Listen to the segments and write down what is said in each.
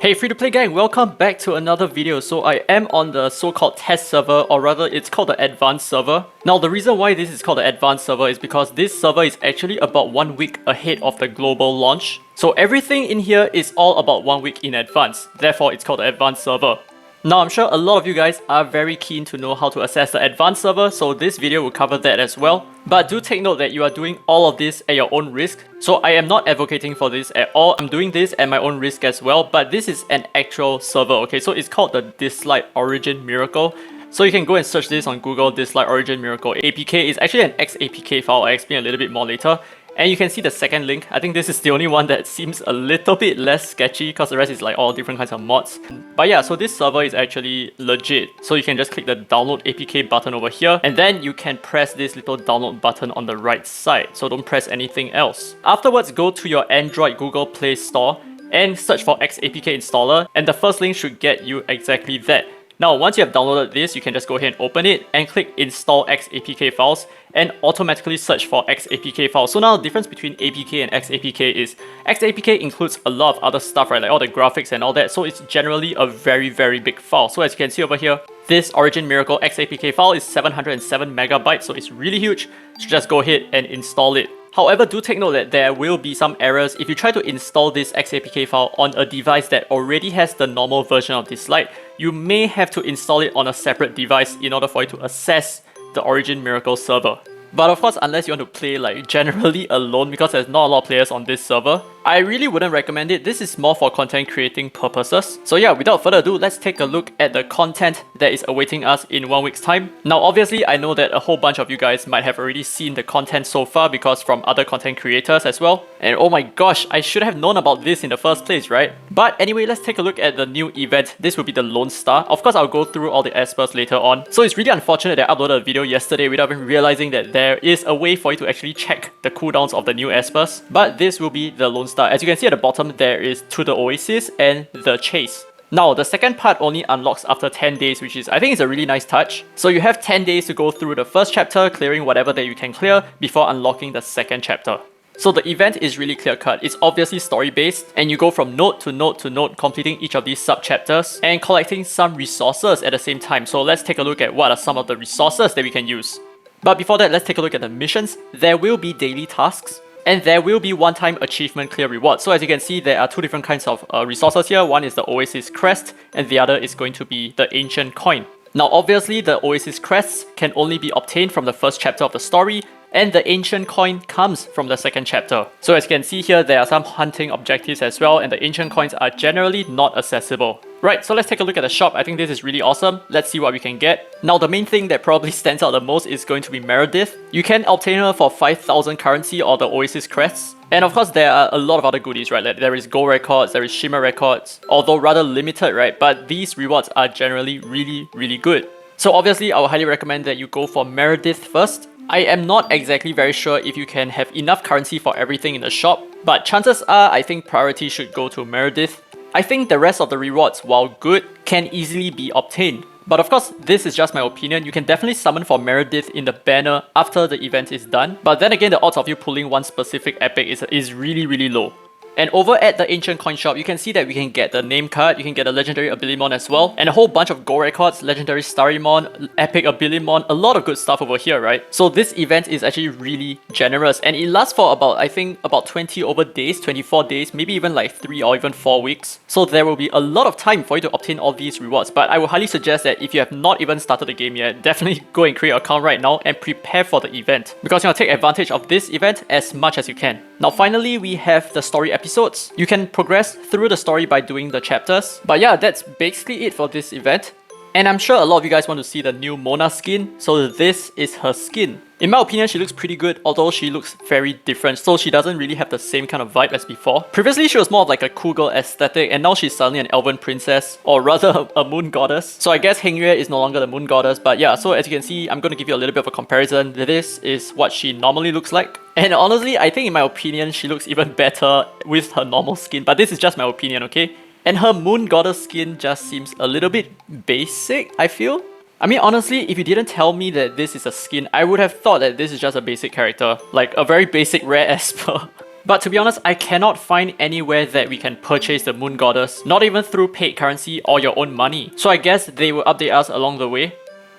Hey free-to-play gang, welcome back to another video. So I am on the so-called test server, or rather it's called the advanced server. Now the reason why this is called the advanced server is because this server is actually about 1 week ahead of the global launch. So everything in here is all about 1 week in advance, therefore it's called the advanced server. Now I'm sure a lot of you guys are very keen to know how to access the advanced server, so this video will cover that as well. But do take note that you are doing all of this at your own risk. So I am not advocating for this at all, I'm doing this at my own risk as well, but this is an actual server, okay? So it's called the Dislyte Origin Miracle. So you can go and search this on Google, Dislyte Origin Miracle APK. It's actually an XAPK file, I'll explain a little bit more later. And you can see the second link. I think this is the only one that seems a little bit less sketchy because the rest is like all different kinds of mods. But yeah, so this server is actually legit. So you can just click the download APK button over here and then you can press this little download button on the right side. So don't press anything else. Afterwards, go to your Android Google Play Store and search for XAPK installer, and the first link should get you exactly that. Now, once you have downloaded this, you can just go ahead and open it and click install XAPK files and automatically search for XAPK files. So now the difference between APK and XAPK is XAPK includes a lot of other stuff, right? Like all the graphics and all that. So it's generally a very, very big file. So as you can see over here, this Origin Miracle XAPK file is 707 megabytes. So it's really huge. So just go ahead and install it. However, do take note that there will be some errors if you try to install this XAPK file on a device that already has the normal version of Dislyte. You may have to install it on a separate device in order for you to access the Origin Miracle server. But of course, unless you want to play like generally alone, because there's not a lot of players on this server, I really wouldn't recommend it. This is more for content creating purposes. So yeah, without further ado, let's take a look at the content that is awaiting us in 1 week's time. Now obviously, I know that a whole bunch of you guys might have already seen the content so far because from other content creators as well. And oh my gosh, I should have known about this in the first place, right? But anyway, let's take a look at the new event. This will be the Lone Star. Of course, I'll go through all the Espers later on. So it's really unfortunate that I uploaded a video yesterday without even realizing that there is a way for you to actually check the cooldowns of the new Espers. But this will be the Lone Star. As you can see at the bottom, there is To the Oasis and The Chase. Now, the second part only unlocks after 10 days, which is, I think, is a really nice touch. So you have 10 days to go through the first chapter, clearing whatever that you can clear before unlocking the second chapter. So the event is really clear-cut. It's obviously story-based, and you go from node to node to node, completing each of these sub-chapters and collecting some resources at the same time. So let's take a look at what are some of the resources that we can use. But before that, let's take a look at the missions. There will be daily tasks, and there will be one-time achievement clear rewards. So as you can see, there are two different kinds of resources here. One is the Oasis Crest, and the other is going to be the Ancient Coin. Now obviously, the Oasis Crests can only be obtained from the first chapter of the story, and the Ancient Coin comes from the second chapter. So as you can see here, there are some hunting objectives as well, and the Ancient Coins are generally not accessible. Right, so let's take a look at the shop. I think this is really awesome. Let's see what we can get. Now, the main thing that probably stands out the most is going to be Meredith. You can obtain her for 5,000 currency or the Oasis Crests. And of course, there are a lot of other goodies, right? Like there is gold records, there is shimmer records, although rather limited, right? But these rewards are generally really, really good. So obviously, I would highly recommend that you go for Meredith first. I am not exactly very sure if you can have enough currency for everything in the shop, but chances are, I think priority should go to Meredith. I think the rest of the rewards, while good, can easily be obtained. But of course, this is just my opinion. You can definitely summon for Meredith in the banner after the event is done. But then again, the odds of you pulling one specific epic is really, really low. And over at the Ancient Coin Shop, you can see that we can get the name card, you can get a legendary Abilimon as well, and a whole bunch of gold records, legendary Starrymon, epic Abilimon, a lot of good stuff over here, right? So this event is actually really generous, and it lasts for about, I think, about 20 over days, 24 days, maybe even like 3 or even 4 weeks. So there will be a lot of time for you to obtain all these rewards, but I would highly suggest that if you have not even started the game yet, definitely go and create an account right now and prepare for the event, because you want to take advantage of this event as much as you can. Now finally, we have the story episodes. You can progress through the story by doing the chapters. But yeah, that's basically it for this event. And I'm sure a lot of you guys want to see the new Mona skin, so this is her skin. In my opinion, she looks pretty good, although she looks very different, so she doesn't really have the same kind of vibe as before. Previously, she was more of like a cool girl aesthetic, and now she's suddenly an elven princess, or rather a moon goddess. So I guess Hengyue is no longer the moon goddess, but yeah, so as you can see, I'm going to give you a little bit of a comparison. This is what she normally looks like. And honestly, I think in my opinion, she looks even better with her normal skin, but this is just my opinion, okay? And her moon goddess skin just seems a little bit basic, I feel. I mean, honestly, if you didn't tell me that this is a skin, I would have thought that this is just a basic character. Like a very basic rare Esper. But to be honest, I cannot find anywhere that we can purchase the Moon Goddess, not even through paid currency or your own money. So I guess they will update us along the way.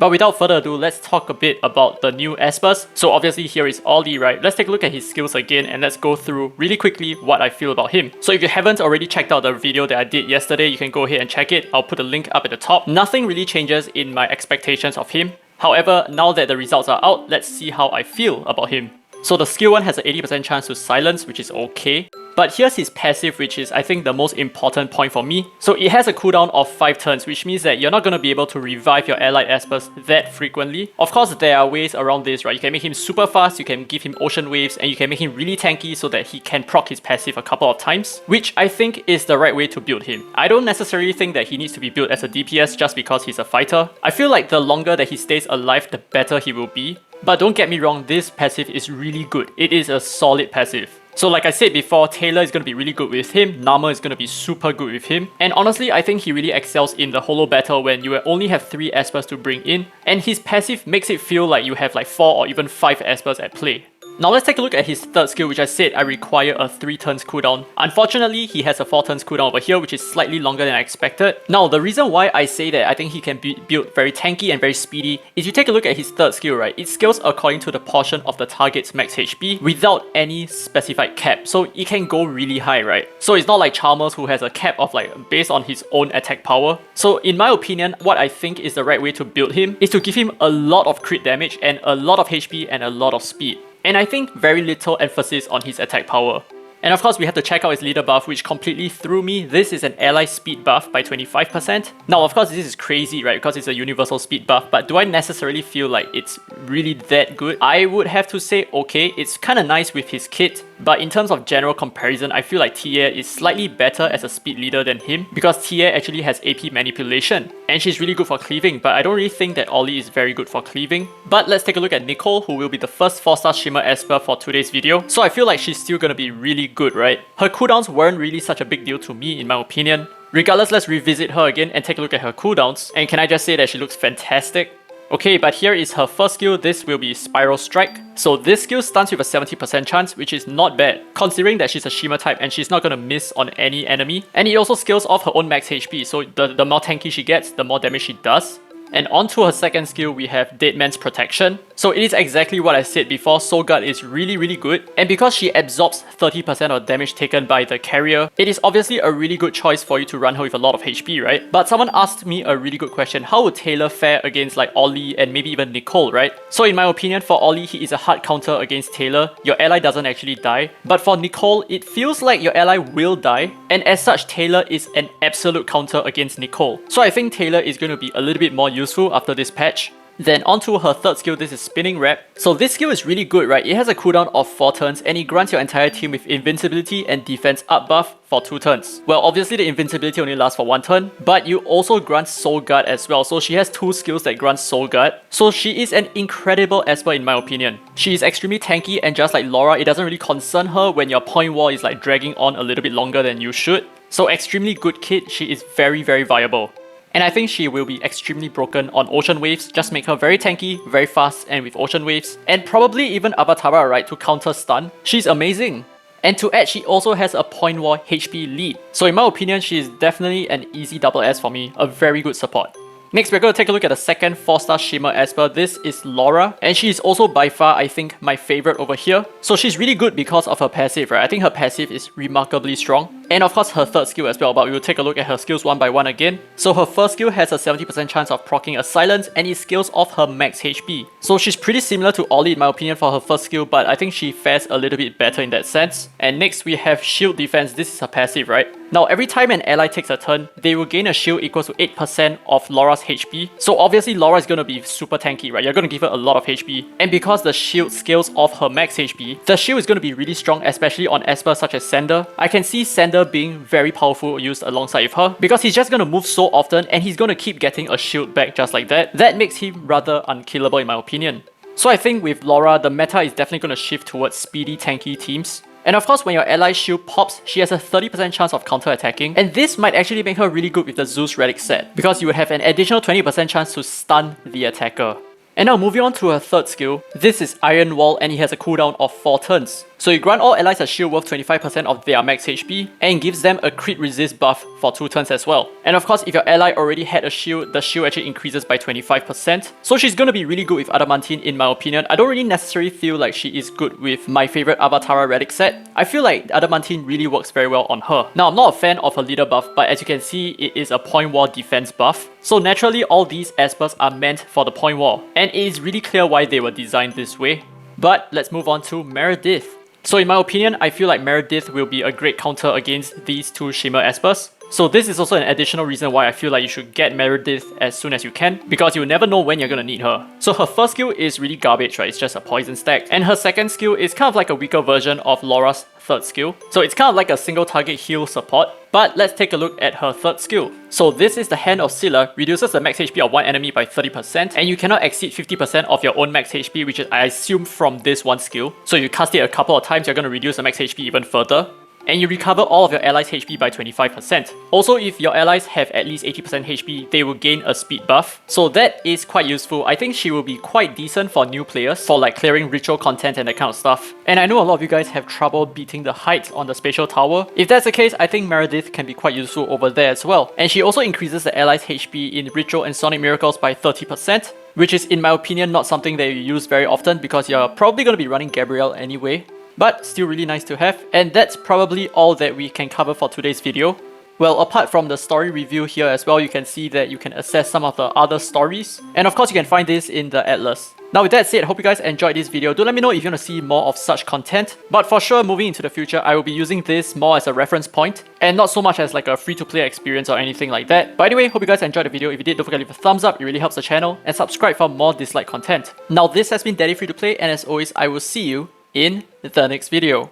But without further ado, let's talk a bit about the new Espers. So obviously here is Ollie, right? Let's take a look at his skills again and let's go through really quickly what I feel about him. So if you haven't already checked out the video that I did yesterday, you can go ahead and check it. I'll put the link up at the top. Nothing really changes in my expectations of him. However, now that the results are out, let's see how I feel about him. So the skill 1 has an 80% chance to silence, which is okay. But here's his passive, which is I think the most important point for me. So it has a cooldown of 5 turns, which means that you're not going to be able to revive your allied Espers that frequently. Of course, there are ways around this, right? You can make him super fast, you can give him ocean waves, and you can make him really tanky so that he can proc his passive a couple of times, which I think is the right way to build him. I don't necessarily think that he needs to be built as a DPS just because he's a fighter. I feel like the longer that he stays alive, the better he will be. But don't get me wrong, this passive is really good. It is a solid passive. So like I said before, Taylor is going to be really good with him, Nama is going to be super good with him, and honestly I think he really excels in the holo battle when you only have 3 Espers to bring in, and his passive makes it feel like you have like 4 or even 5 Espers at play. Now let's take a look at his third skill, which I said I require a 3 turns cooldown. Unfortunately, he has a 4 turns cooldown over here, which is slightly longer than I expected. Now the reason why I say that I think he can be built very tanky and very speedy is you take a look at his third skill, right? It scales according to the portion of the target's max HP without any specified cap. So it can go really high, right? So it's not like Chalmers who has a cap of like based on his own attack power. So in my opinion, what I think is the right way to build him is to give him a lot of crit damage and a lot of HP and a lot of speed. And I think very little emphasis on his attack power. And of course we have to check out his leader buff, which completely threw me. This is an ally speed buff by 25%. Now of course this is crazy, right, because it's a universal speed buff, but do I necessarily feel like it's really that good? I would have to say okay, it's kind of nice with his kit, but in terms of general comparison, I feel like Tia is slightly better as a speed leader than him, because Tia actually has AP manipulation, and she's really good for cleaving, but I don't really think that Ollie is very good for cleaving. But let's take a look at Nicole, who will be the first 4-star Shimmer Esper for today's video. So I feel like she's still gonna be really good, right? Her cooldowns weren't really such a big deal to me in my opinion. Regardless, let's revisit her again and take a look at her cooldowns, and can I just say that she looks fantastic? Okay, but here is her first skill. This will be Spiral Strike. So this skill stuns with a 70% chance, which is not bad, considering that she's a Shimmer type and she's not gonna miss on any enemy. And it also scales off her own max HP, so the more tanky she gets, the more damage she does. And onto her second skill, we have Dead Man's Protection. So it is exactly what I said before, Soul Guard is really good. And because she absorbs 30% of damage taken by the carrier, it is obviously a really good choice for you to run her with a lot of HP, right? But someone asked me a really good question, how would Taylor fare against like Ollie and maybe even Nicole, right? So in my opinion, for Ollie, he is a hard counter against Taylor. Your ally doesn't actually die. But for Nicole, it feels like your ally will die. And as such, Taylor is an absolute counter against Nicole. So I think Taylor is going to be a little bit more useful after this patch. Then onto her third skill, this is Spinning Wrap. So this skill is really good, right? It has a cooldown of 4 turns and it grants your entire team with invincibility and defense up buff for 2 turns. Well, obviously the invincibility only lasts for 1 turn, but you also grant Soul Guard as well. So she has 2 skills that grant Soul Guard. So she is an incredible Esper in my opinion. She is extremely tanky, and just like Laura, it doesn't really concern her when your point wall is like dragging on a little bit longer than you should. So extremely good kit, she is very viable. And I think she will be extremely broken on Ocean Waves. Just make her very tanky, very fast, and with Ocean Waves. And probably even Avatara, right, to counter stun. She's amazing. And to add, she also has a point war HP lead. So in my opinion, she is definitely an easy double S for me. A very good support. Next, we're going to take a look at the second 4-star Shimmer Esper. This is Laura, and she is also by far, I think, my favorite over here. So she's really good because of her passive, right? I think her passive is remarkably strong. And of course her third skill as well, but we will take a look at her skills one by one again. So her first skill has a 70% chance of proccing a silence, and it scales off her max HP. So she's pretty similar to Ollie in my opinion for her first skill, but I think she fares a little bit better in that sense. And next we have Shield Defense. This is her passive, right? Now every time an ally takes a turn, they will gain a shield equals to 8% of Laura's HP. So obviously Laura is going to be super tanky, right? You're going to give her a lot of HP. And because the shield scales off her max HP, the shield is going to be really strong, especially on Esper such as Sander. I can see Sander being very powerful used alongside with her, because he's just going to move so often and he's going to keep getting a shield back just like that. That makes him rather unkillable in my opinion. So I think with Laura, the meta is definitely going to shift towards speedy tanky teams. And of course, when your ally's shield pops, she has a 30% chance of counter-attacking. And this might actually make her really good with the Zeus Relic set, because you would have an additional 20% chance to stun the attacker. And now moving on to her third skill, this is Iron Wall, and he has a cooldown of 4 turns. So you grant all allies a shield worth 25% of their max HP, and gives them a crit resist buff for 2 turns as well. And of course, if your ally already had a shield, the shield actually increases by 25%. So she's gonna be really good with Adamantine in my opinion. I don't really necessarily feel like she is good with my favorite Avatara relic set. I feel like Adamantine really works very well on her. Now, I'm not a fan of her leader buff, but as you can see, it is a point wall defense buff. So naturally, all these Espers are meant for the point wall, and it is really clear why they were designed this way. But let's move on to Meredith. So in my opinion, I feel like Meredith will be a great counter against these two Shimmer Espers. So this is also an additional reason why I feel like you should get Meredith as soon as you can, because you never know when you're gonna need her. So her first skill is really garbage, right? It's just a poison stack. And her second skill is kind of like a weaker version of Laura's third skill. So it's kind of like a single target heal support. But let's take a look at her third skill. So this is the Hand of Scylla, reduces the max HP of one enemy by 30%, and you cannot exceed 50% of your own max HP, which is I assume from this one skill. So you cast it a couple of times, you're going to reduce the max HP even further. And you recover all of your allies' HP by 25%. Also, if your allies have at least 80% HP, they will gain a speed buff. So that is quite useful. I think she will be quite decent for new players, for like clearing ritual content and that kind of stuff. And I know a lot of you guys have trouble beating the heights on the spatial tower. If that's the case, I think Meredith can be quite useful over there as well. And she also increases the allies' HP in Ritual and Sonic Miracles by 30%. Which is, in my opinion, not something that you use very often because you're probably going to be running Gabrielle anyway. But still really nice to have, and that's probably all that we can cover for today's video. Well, apart from the story review here as well, you can see that you can access some of the other stories, and of course you can find this in the Atlas. Now with that said, hope you guys enjoyed this video. Do let me know if you want to see more of such content, but for sure moving into the future I will be using this more as a reference point and not so much as like a free-to-play experience or anything like that. But anyway, hope you guys enjoyed the video. If you did, don't forget to leave a thumbs up, it really helps the channel, and subscribe for more Dislyte content. Now this has been Daddy Free to Play, and as always I will see you in the next video.